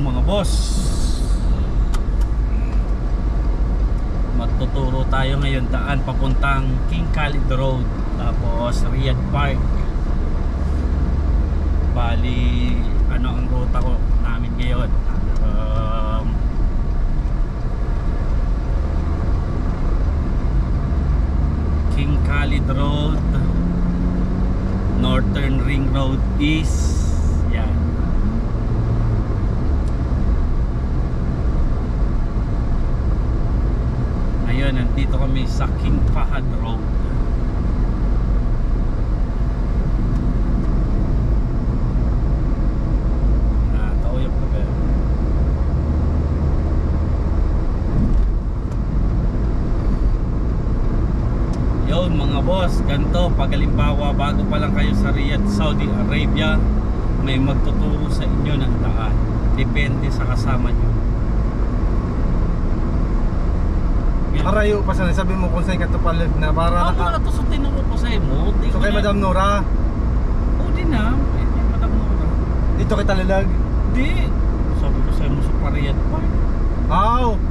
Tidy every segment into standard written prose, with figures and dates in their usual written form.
mga boss, magtuturo tayo ngayon daan papuntang King Khalid Road, tapos Riyadh Park. Bali ano ang ruta ko namin ngayon, King Khalid Road, Northern Ring Road East. Yan. Ngayon nandito kami sa King Fahad Road. Tauyok na ba? Yun mga boss, ganito pag halimbawa bago pa lang kayo sa Riyadh, Saudi Arabia, may magtuturo sa inyo ng daan. Depende sa kasama nyo. Arayo pa sana, sabi mo kung saan ka tupalad na para Ako na to sa tinuro ko sa imo. So kay Madam Nora? O di na, kay Madam Nora. Dito kita lalag? Di. Sabi ko sa imo sa Riyadh Park.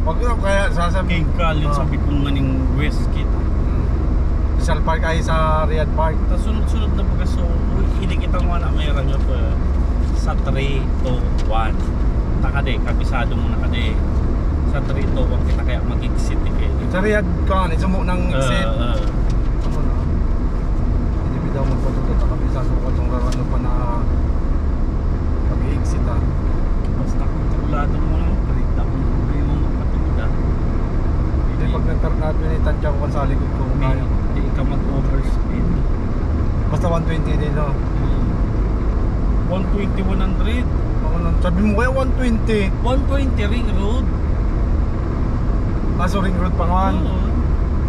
Wag na kaya sasabi. King Khalid, sabi ko maning west kita. Special Park ay sa Riyadh Park. Tapos sunod-sunod na pagkaso, hindi kita mo na mayroon nyo pa sa 3, 2, 1. Takade, kabisado mo na kade. Sa 3, 2, 1 kita kaya mag-exit eh. Sa Riyadh ka, isumo ng exit. Ano na? Hindi ba daw magpatutot ang kabisado ko itong rarano pa na mag-exit ah. Basta kontrolado mo lang, balita mo mo magpatutot. Hindi pag nagtarnato ni Tansya ko sa likod ko kaya. Hindi ka mag-overspeed. Basta 120 din no? 120, 100. Sabi mo kaya 120. 120 ring road. So ring road pa nga.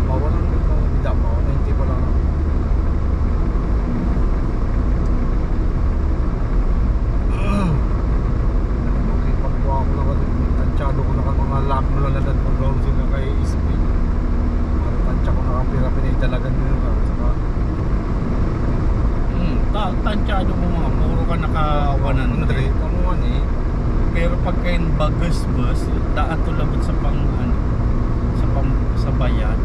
Walang hindi pa, 90 pa lang. Pagkuha ko na tansyado ko na ka mga lap mo laladan kung gawin sila kay speed. Tansya ko na kapira pinitalagan nyo ka. Saka Tansyado mo mga puro ka naka 100. Kamuhan eh. Pero pag kayo bagas bus, daan to labot sa pang ano, sa bayad.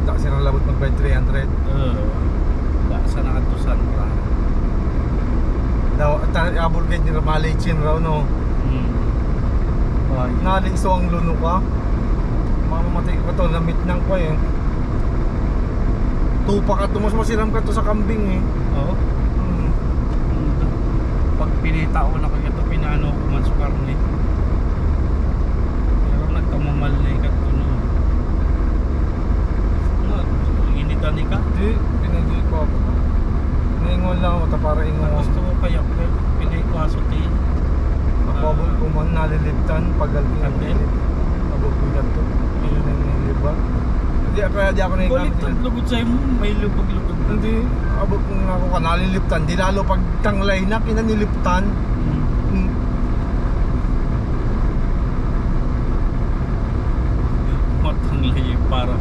Daan silang labot mag-bayad 300. Daan sa nakatusan ka. Daw, abol kayo nila malichin raw no. Naliso ang luno ka. Mamamatay ka to, lamit nang ko eh. Tupa ka to, mas masiram ka to sa kambing eh. Oo. Pag pinita ko na kaya ito, pinano ko man sa karne. Pero nagkamamal na ikat to no. Initan ni ka? Hindi, pinagay ko ako. Naingon lang ako, para ingon. Gusto ko kaya pinay ko asutin. Nakababol ko man naliliptan, pagalting ang Kandel? Abog ko yan to. Yun ang niliba. Hindi ako na Balik ang lugod sa'yo mo, may lubog-lubog. Hindi, abog ko nga ako ka naliliptan. Di lalo pag tanglay na, kinaniliptan. Matanglay para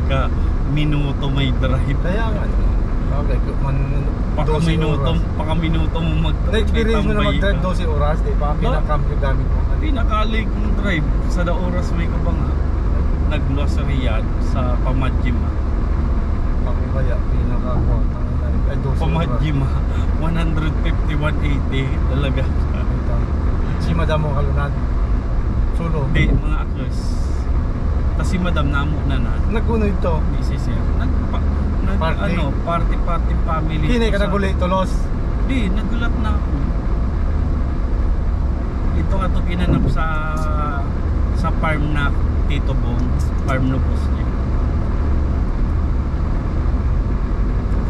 ka minuto may drive. Kaya nga, okay, Paka minuto mo na-experience mo na mag-drive 12 oras, di ba? Pinakam yung gamit mo. Pinakalig mong drive sa da oras may kabanga. Nagluwa sa Riyadh sa Pamadjima. Ako kaya, pinakakuha. Pamadjima, 150, 180 talaga. Si Madam mo kalunad. Solo. Hindi, mga aklos. Tapos si Madam namo na. Nagkuno ito. Sir. Party? Party family. Hindi ka naguli, tulos. Di, nagulat na ako. Ito nga ito ginanap sa farm na Tito Bong, farm no boss niya.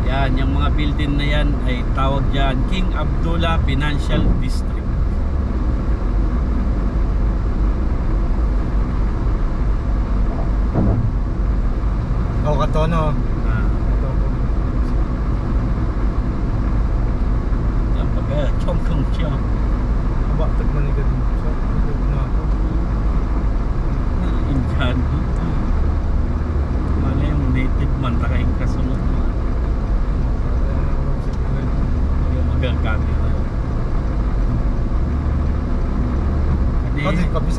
Yan, yung mga building na yan ay tawag dyan King Abdullah Financial District. Katono. Yan pag chongkong siya. Kabatag manigat mo. Na ako. Indian. Mali yung native man, takaing kasunod mo.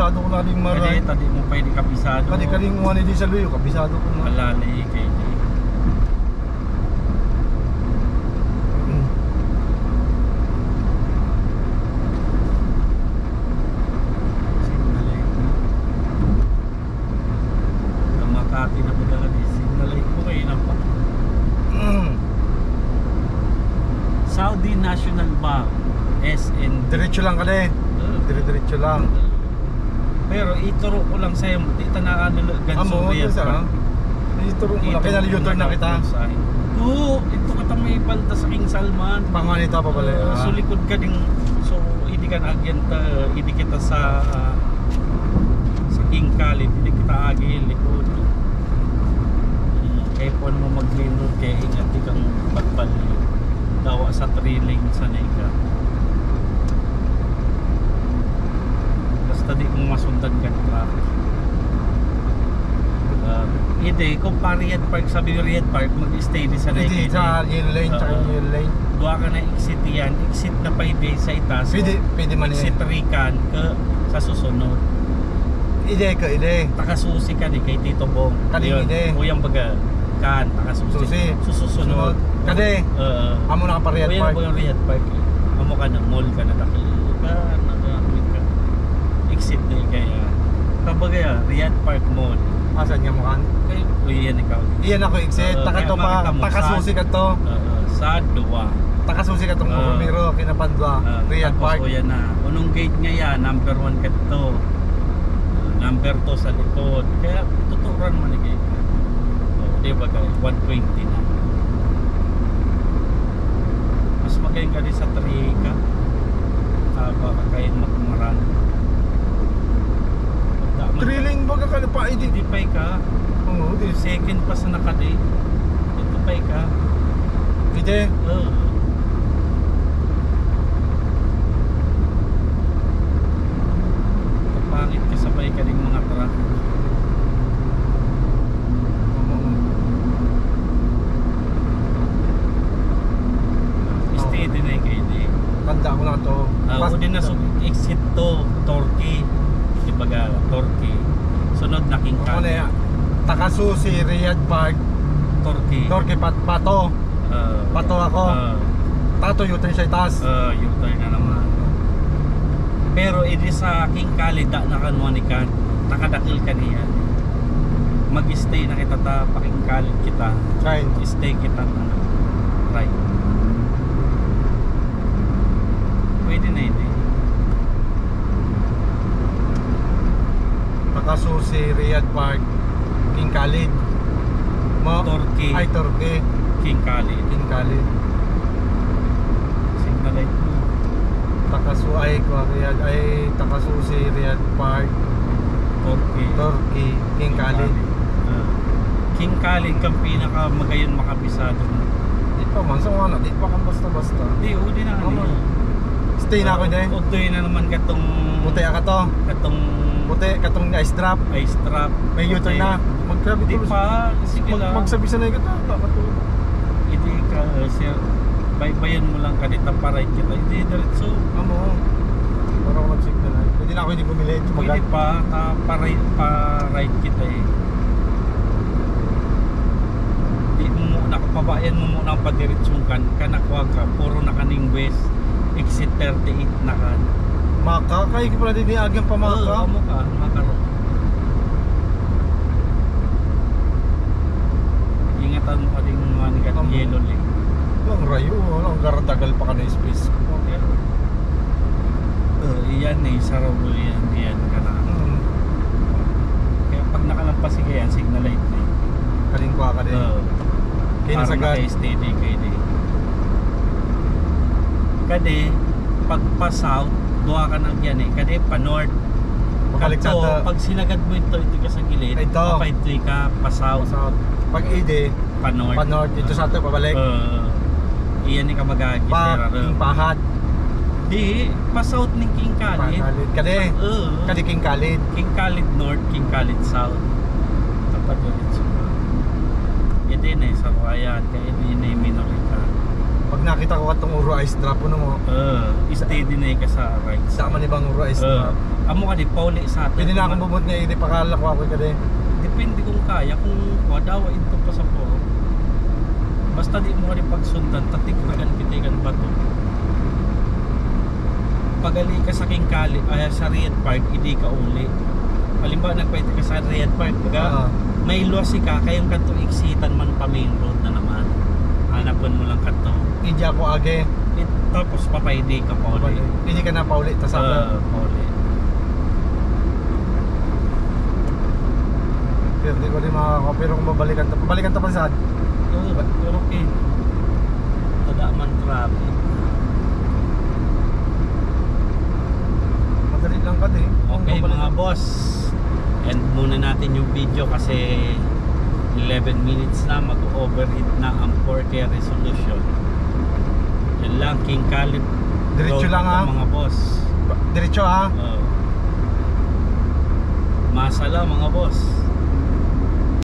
kabisado ko na rin Kadi maray. tadi mo pwede kabisado. Kadi kaling mo ni di sa luyo, kabisado ko na. Alalay kay di. Mm. Signal light mo. Makati na po talaga di signal light mo kayo na pa. Mm. Saudi National Bank SNB. Diretso lang ka din. Diretso lang. Pero ituro ko lang sa'yo, di tanaan nila ganso Amo, Riyadh sa Park. dito rin mo lang. Kaya na-U-turn na kita. Oo, ito ka may balta sa King Salman. Panganita pa pala. So likod ka ding, so hindi ka na-agyanta, hindi kita sa King Khalid, hindi kita agi likod. Kaya po mo mag-lane road, kaya ingat di kang pagpali. Dawa sa 3 lane sa Nega. Basta di mo masundan ka traffic. Hindi, kung pa Riyadh Park, sabi yung Riyadh Park, mag-stay di sa Hindi, Nega. sa yellow lane, tsaka yung yellow lane. Dua ka na exit yan, exit na pa hindi sa itas. Pwede man Exit yan. Rican ka sa susunod. Ide ka, ide. Takasusi ka ni kay Tito Bong. Kaling ide. Uyang baga kan takasusi. Susi. Susunod. Kade, amo na ka pa Riyadh Uyang Park. ba yung Riyadh Park? Amo ka na mall ka na takil ka nagamit ka. Exit na kaya. Kabaga Riyadh Park Mall. Asan nga mo kan? Kay uyan ikaw. Iyan ako exit. Taka to pa. Takasusi ka to. Sa Dua. Takasusi ka tong Romero, kinapandwa. Riyadh Park. Tapos uyan na. Unong gate nga yan, number 1 ka to. Number 2 sa likod. Kaya tuturan mo ni gate. Di ba guys? 120 na. Mas magaling ka din sa 3 ka. Baka kayo magmaran. Drilling baga ka pa ide. Hindi pa ka. Oo, di. Second pa sa nakadi. Ito pa ka. Ide. Kapangit ka sabay ka din mga truck. Steady na yung kayo di. Tanda ko na to. O din na exit to Turkey. Dibaga Turkey. Sunod na King Ano Khalid. ya? Takasusi, Riyadh Park, Turkey. Torque Pato. Pato ako. Tato U-turn siya itaas. U-turn na naman. Pero ini sa King Khalid da nakanwa ni kan. Nakadakil ka niya. Mag-stay na kita ta pa King Khalid kita. Right. Stay kita na right. Pwede na hindi. Takasusi, Riyadh Park, King Khalid. Turkey. Ay, Torque. King Khalid. King Khalid. Signal light mo. Riyadh ay Takasusi, Riyadh Park, Turkey. Torque, King Khalid. King Khalid kang pinaka magayon makabisado. Di pa man, sa mga di pa kang basta-basta. Hindi, udi na Ano? ni. Stay na ako din. Utoy na naman katong Puti ka to. katong Puti, katong ice drop. ice trap. May U-turn na. Magkrabi Di pa, sige lang. Magsabi sa na yung kata. Bakato. Hindi ka, sir. Baybayan mo lang kanita para kita. Hindi, diretso. Amo. Para ako nag-signal ay. Pwede na ako hindi bumili. Pwede pa, pa-ride kita eh. Di mo muna, pabayan mo muna ang padiretsong kanakuha ka. Puro na kaning west. Exit 38 na ka. Maka, kaya ko pala din agyang pamaka. Oo, mo ka, makaro. Ingatan mo ka din mga nigat yellow lane. Walang rayo, walang garadagal pa ka na space. Okay. Iyan eh, sarabul yan. Iyan ka na. Kaya pag nakalampas ka yan, signal light na eh. Kalingkwa ka din. Kaya Parang nasagad. naka-steady kayo din. Kade, pag pa-south, duha ka ng yan eh. Kade, pa-north. Pagkaliktad Kato, na. pag sinagad mo ito ka sa gilid, Ito. papaitoy ka, pa-south, South. Pag ide, pa-north. pa-north. Dito sa ato, pabalik. Iyan ni ka mag-agi. King Pahat. Di, pa-south ng King Khalid. Khalid. Kade. Kade King Khalid. King Khalid North, King Khalid South. Tapat ulit siya. Yan din eh, sa Royan. Kaya din eh, minorita. Pag nakita ko katong Uro Ice Drop no mo. Steady na ka sa right Sa man ibang Uro Ice Drop. Amo ka di pauli sa atin. Pwede na akong bumot nga hindi pakala ko ako kada. Depende kung kaya, kung wadawa ito pa sa po. Basta di mo ka di pagsundan, tatikragan pitigan ba to. Pagali ka sa King Kali, sa Red Park, hindi ka uli. Halimbawa nagpaiti ka sa Red Park, baga, may luwasi ka, kayong kanto iksitan man pa main road na naman. Hanapan mo lang kanto. Hindi ako age. Tapos papaidi ka pa uli. Hindi ka na pauli, tas pauli. Pero di ko rin makakapiro pero kung babalikan to pa saan? Pero okay. Tadaman traffic. Madali lang ka din. Okay mga boss, end muna natin yung video kasi 11 minutes na mag-overheat na ang 4K resolution. Yan lang, King Khalid Diretso lang ha. mga boss. Diretso ha. Masala mga boss.